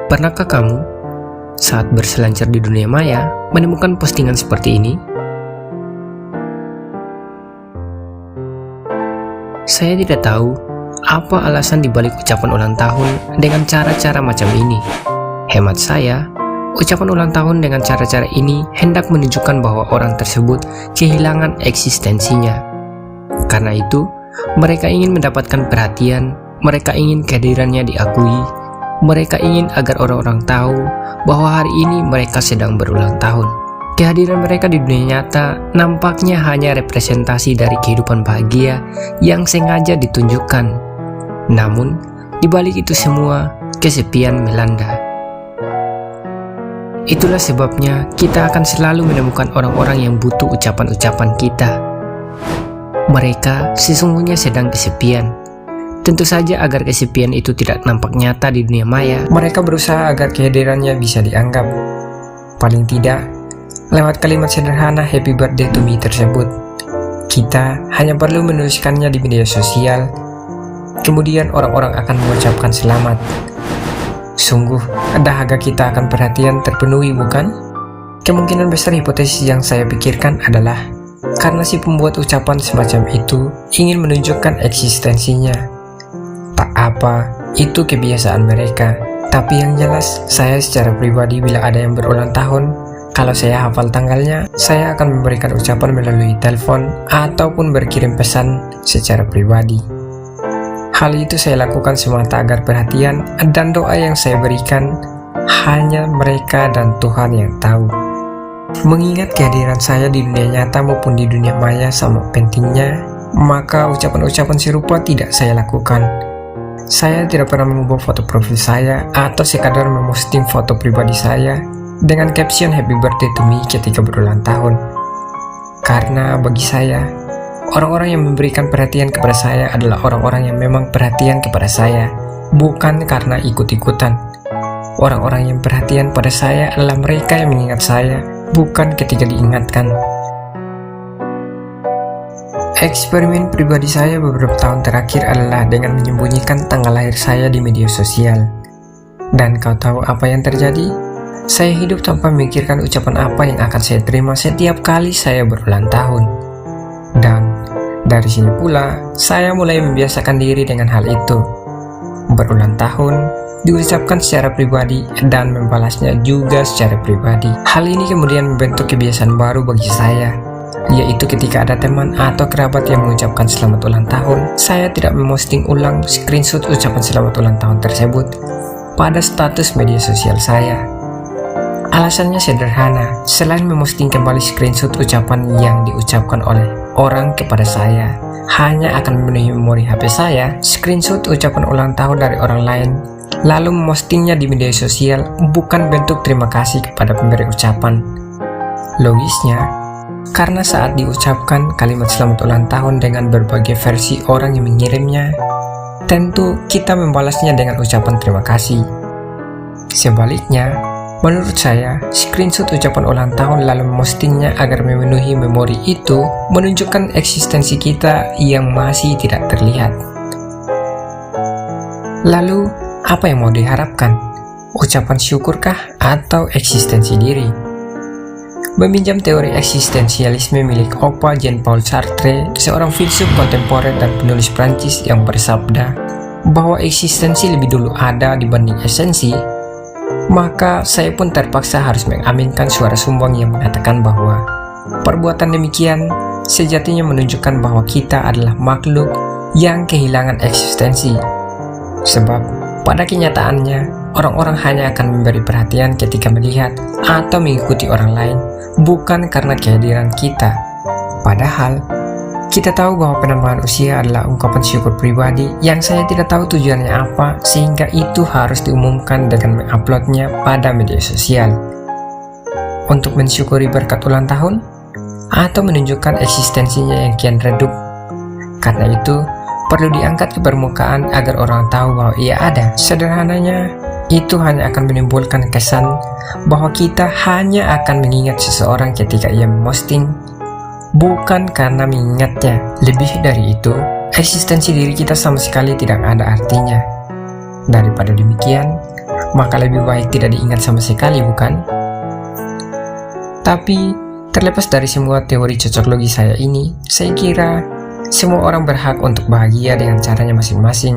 Pernahkah kamu saat berselancar di dunia maya menemukan postingan seperti ini? Saya tidak tahu apa alasan dibalik ucapan ulang tahun dengan cara-cara macam ini. Hemat saya, ucapan ulang tahun dengan cara-cara ini hendak menunjukkan bahwa orang tersebut kehilangan eksistensinya. Karena itu, mereka ingin mendapatkan perhatian, mereka ingin kehadirannya diakui, mereka ingin agar orang-orang tahu bahwa hari ini mereka sedang berulang tahun. Kehadiran mereka di dunia nyata nampaknya hanya representasi dari kehidupan bahagia yang sengaja ditunjukkan. Namun, di balik itu semua, kesepian melanda. Itulah sebabnya kita akan selalu menemukan orang-orang yang butuh ucapan-ucapan kita. Mereka sesungguhnya sedang kesepian. Tentu saja agar kesepian itu tidak nampak nyata di dunia maya, mereka berusaha agar kehadirannya bisa dianggap. Paling tidak, lewat kalimat sederhana happy birthday to me tersebut, kita hanya perlu menuliskannya di media sosial, kemudian orang-orang akan mengucapkan selamat. Sungguh, dahaga kita akan perhatian terpenuhi, bukan? Kemungkinan besar hipotesis yang saya pikirkan adalah karena si pembuat ucapan semacam itu ingin menunjukkan eksistensinya. Tak apa, itu kebiasaan mereka. Tapi yang jelas, saya secara pribadi bila ada yang berulang tahun, kalau saya hafal tanggalnya, saya akan memberikan ucapan melalui telepon ataupun berkirim pesan secara pribadi. Hal itu saya lakukan semata agar perhatian dan doa yang saya berikan hanya mereka dan Tuhan yang tahu. Mengingat kehadiran saya di dunia nyata maupun di dunia maya sama pentingnya, maka ucapan-ucapan serupa tidak saya lakukan. Saya tidak pernah mengubah foto profil saya atau sekadar memosting foto pribadi saya dengan caption happy birthday to me ketika berulang tahun. Karena bagi saya, orang-orang yang memberikan perhatian kepada saya adalah orang-orang yang memang perhatian kepada saya, bukan karena ikut-ikutan. Orang-orang yang perhatian pada saya adalah mereka yang mengingat saya, bukan ketika diingatkan. Eksperimen pribadi saya beberapa tahun terakhir adalah dengan menyembunyikan tanggal lahir saya di media sosial. Dan kau tahu apa yang terjadi? Saya hidup tanpa memikirkan ucapan apa yang akan saya terima setiap kali saya berulang tahun. Dan dari sini pula, saya mulai membiasakan diri dengan hal itu. Berulang tahun diucapkan secara pribadi dan membalasnya juga secara pribadi. Hal ini kemudian membentuk kebiasaan baru bagi saya, yaitu ketika ada teman atau kerabat yang mengucapkan selamat ulang tahun, saya tidak memosting ulang screenshot ucapan selamat ulang tahun tersebut pada status media sosial saya. Alasannya sederhana, selain memosting kembali screenshot ucapan yang diucapkan oleh orang kepada saya, hanya akan memenuhi memori HP saya, screenshot ucapan ulang tahun dari orang lain, lalu memostingnya di media sosial bukan bentuk terima kasih kepada pemberi ucapan. Logisnya, karena saat diucapkan kalimat selamat ulang tahun dengan berbagai versi orang yang mengirimnya, tentu kita membalasnya dengan ucapan terima kasih. Sebaliknya, menurut saya, screenshot ucapan ulang tahun lalu memostingnya agar memenuhi memori itu menunjukkan eksistensi kita yang masih tidak terlihat. Lalu, apa yang mau diharapkan? Ucapan syukurkah atau eksistensi diri? Meminjam teori eksistensialisme milik Opa Jean-Paul Sartre, seorang filsuf kontemporer dan penulis Prancis yang bersabda bahwa eksistensi lebih dulu ada dibanding esensi, maka saya pun terpaksa harus mengaminkan suara sumbang yang mengatakan bahwa perbuatan demikian sejatinya menunjukkan bahwa kita adalah makhluk yang kehilangan eksistensi. Sebab pada kenyataannya, orang-orang hanya akan memberi perhatian ketika melihat atau mengikuti orang lain, bukan karena kehadiran kita. Padahal, kita tahu bahwa penambahan usia adalah ungkapan syukur pribadi yang saya tidak tahu tujuannya apa, sehingga itu harus diumumkan dengan menguploadnya pada media sosial. Untuk mensyukuri berkat ulang tahun? Atau menunjukkan eksistensinya yang kian redup? Karena itu, perlu diangkat ke permukaan agar orang tahu bahwa ia ada. Sederhananya, itu hanya akan menimbulkan kesan bahwa kita hanya akan mengingat seseorang ketika ia memosting, bukan karena mengingatnya. Lebih dari itu, eksistensi diri kita sama sekali tidak ada artinya. Daripada demikian, maka lebih baik tidak diingat sama sekali, bukan? Tapi, terlepas dari semua teori cocok logi saya ini, saya kira semua orang berhak untuk bahagia dengan caranya masing-masing.